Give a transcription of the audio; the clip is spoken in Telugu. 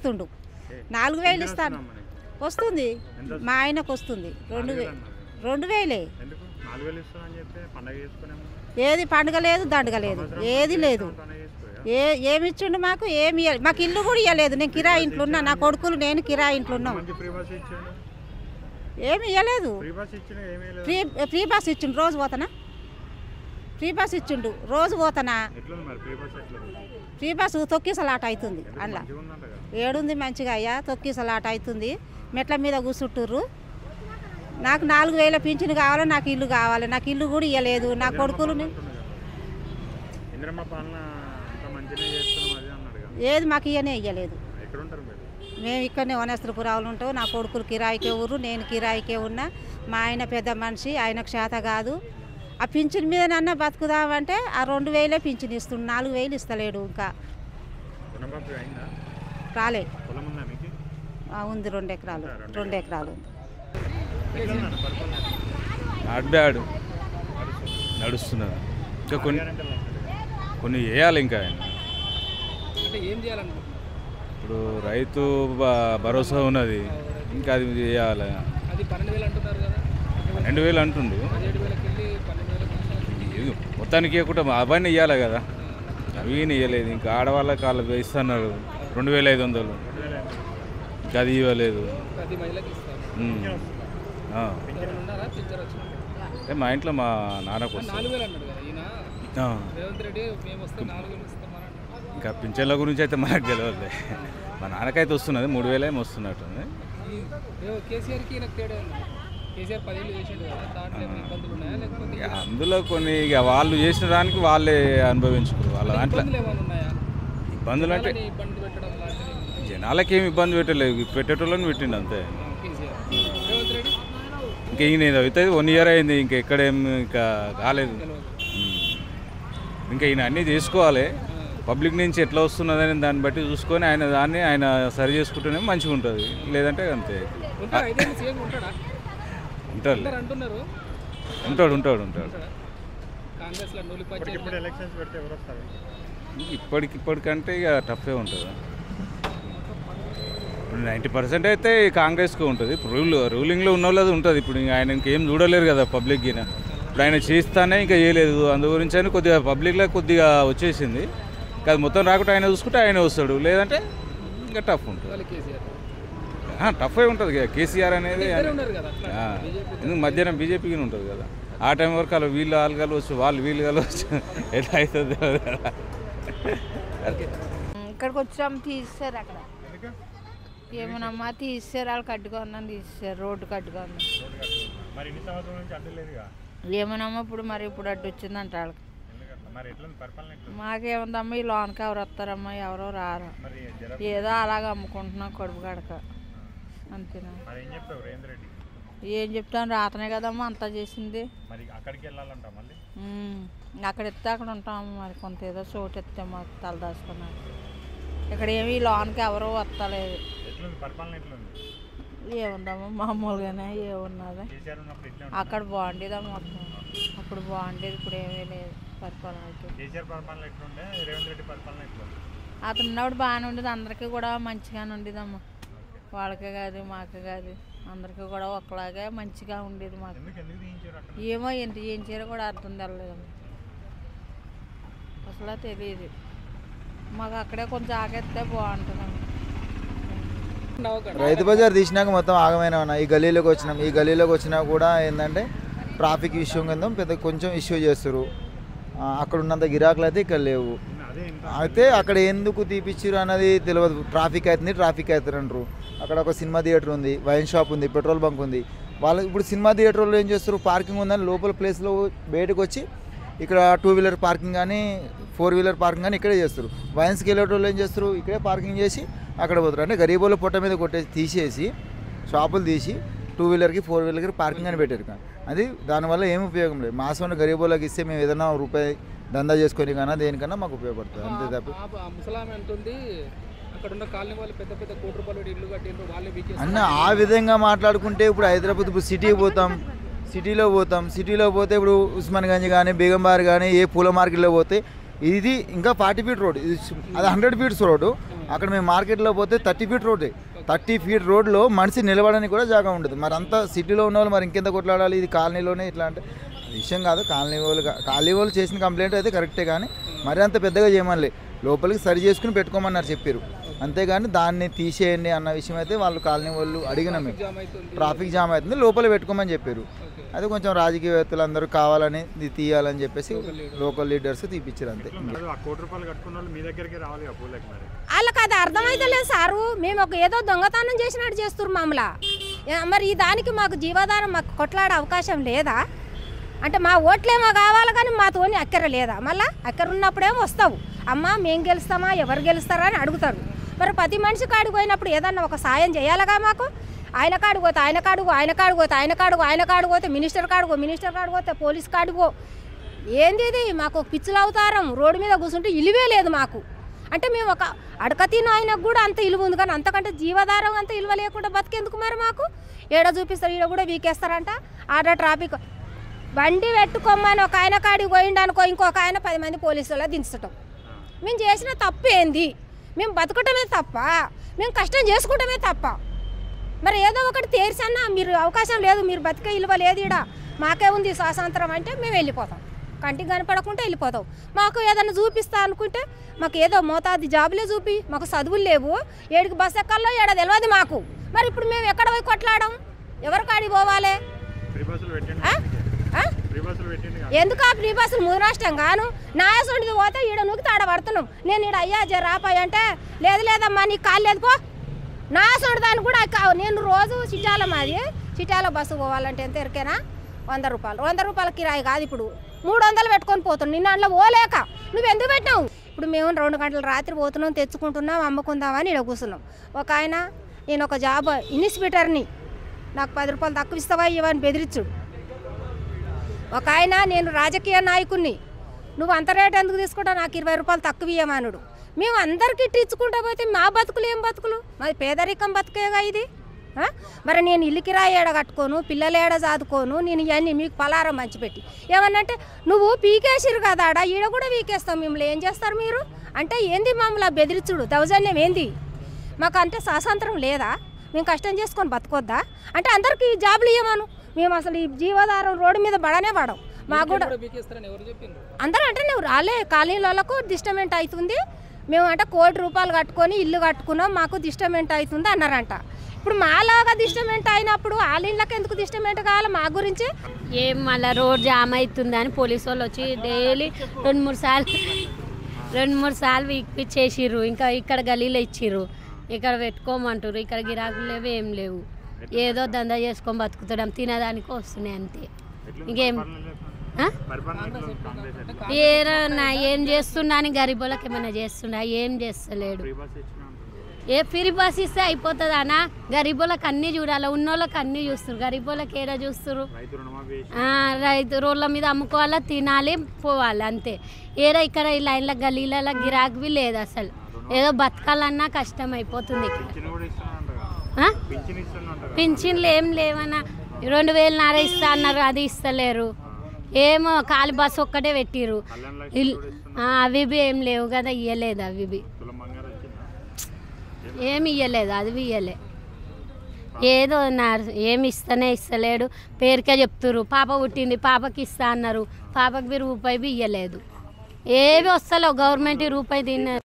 ఇస్తుండు 4000 ఇస్తాను వస్తుంది మా ఆయనకు వస్తుంది 2000 ఏది పండుగ లేదు దండుగ లేదు ఏది లేదు ఏమి ఇచ్చిండు మాకు ఏమి మాకు ఇల్లు కూడా ఇవ్వలేదు నేను కిరాయి ఇంట్లో ఉన్నా నా కొడుకులు నేను కిరాయి ఇంట్లో ఉన్నాం ఏమి ఇవ్వలేదు ఫ్రీ బస్ ఇచ్చిండు రోజు పోతానా ఫ్రీ బస్ ఇచ్చిండు రోజు పోతానా ఫ్రీ బస్సు తొక్కిసలాట అవుతుంది అందులో ఏడుంది మంచిగా అయ్యా తొక్కిసలాట అవుతుంది మెట్ల మీద కూర్చుంటుర్రు నాకు 4000 పింఛను కావాలి నాకు ఇల్లు కావాలి నాకు ఇల్లు కూడా ఇవ్వలేదు నా కొడుకులు ఏది మాకు ఇయ్యనే ఇవ్వలేదు మేము ఇక్కడనే వనస్త్రపురాలు ఉంటాం నా కొడుకులు కిరాయికే ఊరు నేను కిరాయికే ఉన్నా మా ఆయన పెద్ద మనిషి ఆయనకు చేత కాదు ఆ పింఛన్ మీదనన్నా బతుకుదామంటే ఆ 2000 పింఛన్ ఇస్తుండు 4000 ఇస్తలేడు ఇంకా రాలే ఉంది 2 ఎకరాలు ఉంది నాట్ బ్యాడ్ నడుస్తున్నారు ఇంకా కొన్ని చేయాలి ఇంకా ఇప్పుడు రైతు భరోసా ఉన్నది ఇంకా అది చేయాలి 12,000 అంటుండు మొత్తానికి ఇవ్వకుండా అవన్నీ ఇవ్వాలి కదా అవి ఇవ్వలేదు ఇంకా ఆడవాళ్ళకి వాళ్ళు ఇస్తున్నారు 2500 ఇంకా అది ఇవ్వలేదు మా ఇంట్లో మా నాన్నకు ఇంకా పింఛన్ల గురించి అయితే మనకు తెలియదు మా నాన్నకైతే వస్తున్నది 3000 ఏమో వస్తున్నట్టుంది అందులో కొన్ని ఇక వాళ్ళు చేసిన దానికి వాళ్ళే అనుభవించుకోరు వాళ్ళ దాంట్లో ఇబ్బందులు అంటే జనాలకి ఏమి ఇబ్బంది పెట్టలేదు పెట్టేటోళ్ళని పెట్టిండు అంతే ఇంకా ఈయన అయితే 1 ఇయర్ అయింది ఇంకా ఎక్కడేం ఇంకా కాలేదు ఇంకా ఈయన అన్నీ చేసుకోవాలి పబ్లిక్ నుంచి ఎట్లా వస్తున్నదని దాన్ని బట్టి చూసుకొని ఆయన సరి చేసుకుంటేనే మంచిగా ఉంటుంది లేదంటే అంతే ఉంటాడు ఇప్పటికంటే ఇక టఫే ఉంటుంది ఇప్పుడు 90% అయితే కాంగ్రెస్కి ఉంటుంది ఇప్పుడు రూలింగ్లో ఉన్న వాళ్ళది ఉంటుంది ఇప్పుడు ఆయన ఇంకేం చూడలేరు కదా పబ్లిక్ గిన ఇప్పుడు ఆయన చేస్తానే ఇంకా చేయలేదు అందు గురించి అని కొద్దిగా పబ్లిక్లో కొద్దిగా వచ్చేసింది కాదు మొత్తం రాకుండా ఆయన చూసుకుంటే ఆయన వస్తాడు లేదంటే ఇంకా టఫ్ ఉంటుంది టఫ్ అయి ఉంటుంది కదా కేసీఆర్ అనేది ఎందుకు మధ్యాహ్నం బీజేపీకి ఉంటుంది కదా ఆ టైం వరకు అలా వాళ్ళు కలవచ్చు వీళ్ళు కలవచ్చు ఎట్లా అవుతుంది కదా ఇక్కడికి వచ్చాం తీస్తారు అక్కడ ఏమోనమ్మా తీస్తారు వాళ్ళు కట్టుకున్నాను తీస్తారు రోడ్డు కట్టుకున్నాను ఏమోనమ్మా ఇప్పుడు అడ్డు వచ్చిందంట వాళ్ళకి మాకేముందమ్మా ఈ లోన్కి ఎవరు వస్తారమ్మా ఎవరో రారు ఏదో అలాగ అమ్ముకుంటున్నాం కడుపు కడక అంతేనా ఏం చెప్తాను రాతనే కదమ్మా అంతా చేసింది అక్కడ ఎత్తే అక్కడ ఉంటాము మరి కొంత ఏదో చోటు ఎత్తే మాకు తలదాచుకున్నాను ఇక్కడ ఏమి లోన్కి ఎవరో వస్తలేదు ఏముందమ్మా మామూలుగానే ఏమున్నది అక్కడ బాగుండేదమ్మా మొత్తం అప్పుడు బాగుండేది ఇప్పుడు ఏమీ లేదు పరిపాలన అతను ఉన్నప్పుడు బాగానే ఉండేది అందరికీ కూడా మంచిగానే ఉండేదమ్మా వాళ్ళకే కాదు మాకే కాదు అందరికీ కూడా ఒకలాగే మంచిగా ఉండేది మాకు ఏమో ఎంత ఏం చేయరో కూడా అర్థం తెలలేదమ్మా అసలు తెలియదు మాకు అక్కడే కొంచెం ఆగేస్తే బాగుంటుందమ్మా రైతు బజార్ తీసినాక మొత్తం ఆగమైనా ఉన్నా ఈ గల్లీలోకి వచ్చినాం ఈ గల్లీలోకి వచ్చినా కూడా ఏంటంటే ట్రాఫిక్ ఇష్యూ కింద పెద్ద కొంచెం ఇష్యూ చేస్తారు అక్కడ ఉన్నంత గిరాకులు అయితే ఇక్కడ లేవు అయితే అక్కడ ఎందుకు తీపిచ్చారు అన్నది తెలియదు ట్రాఫిక్ అవుతుంది అంటారు అక్కడ ఒక సినిమా థియేటర్ ఉంది వైన్ షాప్ ఉంది పెట్రోల్ బంక్ ఉంది వాళ్ళు ఇప్పుడు సినిమా థియేటర్లో ఏం చేస్తారు పార్కింగ్ ఉందని లోపల ప్లేస్లో బయటకు వచ్చి ఇక్కడ 2 వీలర్ పార్కింగ్ కానీ 4 వీలర్ పార్కింగ్ కానీ ఇక్కడే చేస్తారు వైన్స్కి వెళ్ళేటోళ్ళు ఏం చేస్తారు ఇక్కడే పార్కింగ్ చేసి అక్కడ పోతారు అంటే గరీబోళ్ళ పొట్ట మీద తీసేసి షాపులు తీసి 2 వీలర్కి 4 వీలర్కి పార్కింగ్ అని పెట్టారు కానీ అది దానివల్ల ఏం ఉపయోగం లేదు మాసం గరీబోళ్ళకి ఇస్తే మేము ఏదైనా రూపాయి దందా చేసుకొని కన్నా దేనికన్నా మాకు ఉపయోగపడుతుంది అంతే తప్ప అన్న ఆ విధంగా మాట్లాడుకుంటే ఇప్పుడు హైదరాబాద్ ఇప్పుడు సిటీలో పోతే ఇప్పుడు ఉస్మాన్గంజ్ కానీ బేగంబార్ కానీ ఏ పూల మార్కెట్లో పోతే ఇది ఇంకా 40 ఫీట్ రోడ్, ఇది అది 100 ఫీట్స్ రోడ్డు. అక్కడ మేము మార్కెట్లో పోతే 30 ఫీట్ రోడ్డే. 30 ఫీట్ రోడ్లో మనిషి నిలబడడానికి కూడా జాగా ఉంటుంది. మరి అంతా సిటీలో ఉన్న వాళ్ళు మరి ఇంకెంత కొట్లాడాలి? ఇది కాలనీలోనే ఇట్లా అంటే విషయం కాదు. కాలనీ వాళ్ళు చేసిన కంప్లైంట్ అయితే కరెక్టే, కానీ మరి అంత పెద్దగా చేయమని లోపలికి సరి చేసుకుని పెట్టుకోమన్నారు చెప్పారు. అంతేగాని దాన్ని తీసేయండి అన్న విషయం అయితే వాళ్ళు కాలనీ వాళ్ళు అడిగినాం. మేము ట్రాఫిక్ జామ్ అవుతుంది లోపల పెట్టుకోమని చెప్పారు. అది కొంచెం రాజకీయవేత్తలు అందరూ కావాలని ఇది తీయాలని చెప్పేసి లోకల్ లీడర్స్ తీపిచ్చారు అంతే. వాళ్ళకి అది అర్థమైతే లేదు సారు. మేము ఏదో దొంగతనం చేసినట్టు చేస్తున్నారు మమ్మల్ని. మరి దానికి మాకు జీవాధారం మాకు కొట్లాడే అవకాశం లేదా? అంటే మా ఓట్లేమో కావాలి కానీ మాతోని అక్కర లేదా? మళ్ళీ అక్కర ఉన్నప్పుడేమో వస్తావు, అమ్మ మేము గెలుస్తామా ఎవరు గెలుస్తారా అని అడుగుతారు. మరి ప్రతి మనిషి కాడికి పోయినప్పుడు ఏదన్నా ఒక సాయం చేయాలిగా మాకు. ఆయన కాడికి పోతే ఆయన కాడుగో, ఆయన కాడికి పోతే ఆయన కాడుగో, ఆయన కాడికి పోతే మినిస్టర్ కాడుగో, మినిస్టర్ కాడికి పోతే పోలీస్ కాడుగో. ఏంది ఇది? మాకు పిచ్చులు అవతారం. రోడ్డు మీద కూర్చుంటే ఇలువే లేదు మాకు. అంటే మేము ఒక అడకతిన ఆయనకు కూడా అంత ఇలువ ఉంది, కానీ అంతకంటే జీవధారం అంత ఇలువ లేకుండా బతికేందుకు మరి మాకు? ఏడ చూపిస్తారు, ఈడ కూడా వీకేస్తారంట. ఆడ ట్రాఫిక్ బండి పెట్టుకోమని ఒక ఆయన కాడికి పోయిండు అనుకో, ఇంకొక ఆయన 10 మంది పోలీసులో దించటం. మేము చేసిన తప్పు ఏంది? మేము బతకటమే తప్ప, మేము కష్టం చేసుకుంటమే తప్ప. మరి ఏదో ఒకటి తీర్చన్నా మీరు అవకాశం లేదు, మీరు బతికే ఇలువ లేదు, ఈడ మాకే ఉంది స్వాతంత్రం అంటే మేము వెళ్ళిపోతాం. కంటికి కనపడకుంటే వెళ్ళిపోతాం. మాకు ఏదైనా చూపిస్తా అనుకుంటే మాకు ఏదో మోతాది జాబులే చూపి, మాకు చదువులు లేవు, ఏడికి బస్ ఎక్కల్లో ఏడ తెలియదు మాకు. మరి ఇప్పుడు మేము ఎక్కడ పోయి కొట్లాడడం? ఎవరి కాడికి పోవాలి? ఎందుకు ఆ ఫ్రీ బస్సులు ముదనష్టం గాను? నాయసుడిది పోతే ఈడ నూకి తాడ పడుతున్నాం. నేను ఈడ అయ్యా రాపాయి అంటే లేదు లేదమ్మా నీకు కాలు లేదు పో. నాయసుడి దాన్ని కూడా నేను రోజు చిట్టాల మాది చిట్టాల బస్సు పోవాలంటే ఎంత ఎరికేనా? 100 రూపాయలు. 100 రూపాయల కిరాయి కాదు, ఇప్పుడు 300 పెట్టుకొని పోతున్నాం. నిన్న అందులో పోలేక నువ్వు ఎందుకు పెట్టినావు? ఇప్పుడు మేము 2 గంటల రాత్రి పోతున్నాం, తెచ్చుకుంటున్నాం, అమ్ముకుందామని ఇక్కడ కూర్చున్నాం. ఒక ఆయన నేను ఒక జాబ్ ఇన్స్పెక్టర్ని, నాకు 10 రూపాయలు తక్కువ ఇస్తావా ఇవని బెదిరించుడు. ఒక ఆయన నేను రాజకీయ నాయకుడిని, నువ్వు అంత రేటు ఎందుకు తీసుకుంటావు, నాకు 20 రూపాయలు తక్కువ ఇవ్వమనుడు. మేము అందరికీ ఇచ్చుకుంటా పోతే మా బతుకులు ఏం బతుకులు? మాది పేదరికం బతుకేగా ఇది. మరి నేను ఇల్లు కిరాయి ఏడ కట్టుకోను, పిల్లలు ఏడ చదువుకోను, నేను ఇవన్నీ మీకు పలారం మంచిపెట్టి ఏమన్నంటే నువ్వు పీకేసిరు కదా ఆడ, ఈడ కూడా పీకేస్తాం, మిమ్మల్ని ఏం చేస్తారు మీరు అంటే ఏంది? మమ్మల్ని బెదిరించుడు దౌర్జన్యం ఏంది? మాకు అంటే స్వాతంత్రం లేదా? మేము కష్టం చేసుకొని బతుకొద్దా? అంటే అందరికీ జాబులు ఇవ్వమను. మేము అసలు ఈ జీవాధారం రోడ్డు మీద పడనే పడం. మాకు కూడా అందరూ అంటే నువ్వు రాలే కాలనీలకు డిస్టర్బెంట్ అవుతుంది, మేము అంటే 1 కోటి రూపాయలు కట్టుకొని ఇల్లు కట్టుకున్నాం, మాకు డిస్టర్బెంట్ అవుతుంది అన్నారంట. ఇప్పుడు మాలాగా డిస్టర్బెంట్ అయినప్పుడు వాళ్ళ ఇళ్ళకి ఎందుకు డిస్టర్బెంట్ కావాలి? మా గురించి ఏం మళ్ళీ రోడ్ జామ్ అవుతుందని పోలీసు వాళ్ళు వచ్చి డైలీ 2-3 సార్లు ఇప్పించేసిర్రు. ఇంకా ఇక్కడ గలీలో ఇచ్చిర్రు, ఇక్కడ పెట్టుకోమంటారు. ఇక్కడ గిరాకులు లేవు, ఏం లేవు. ఏదో దందా చేసుకొని బతుకుతాం, తినడానికి వస్తున్నాయి అంతే. ఇంకేం ఏం చేస్తున్నా అని గరీబులకు ఏమైనా చేస్తున్నా? ఏం చేస్తలేడు. ఏ ఫ్రీ బస్ ఇస్తే అయిపోతుంది అన్న? గరీబులకు అన్నీ చూడాలి, ఉన్నోళ్ళకి అన్నీ చూస్తారు, గరీబులకు ఏదో చూస్తారు. రైతు రోడ్ల మీద అమ్ముకోవాలా, తినాలి, పోవాలి అంతే. ఏదో ఇక్కడ ఈ లైన్ల గలీల గిరాకీ లేదు అసలు. ఏదో బతకాలన్నా కష్టం అయిపోతుంది. పింఛన్లు ఏం లేవన్నా, 2000 ఇస్తా అన్నారు, అది ఇస్తలేరు. ఏమో ఖాళీ బస్సు ఒక్కటే పెట్టిర్రు. అవి ఏం లేవు కదా, ఇయ్యలేదు. అవి ఏమి ఇయ్యలేదు, అది ఇయ్యలే. ఏదో ఏమి ఇస్తలేడు, పేరుకే చెప్తుర్రు. పాప పుట్టింది, పాపకి ఇస్తా అన్నారు, పాపకి రూపాయి ఇయ్యలేదు. ఏవి వస్తలేవు, గవర్నమెంట్ రూపాయి తిన్నారు.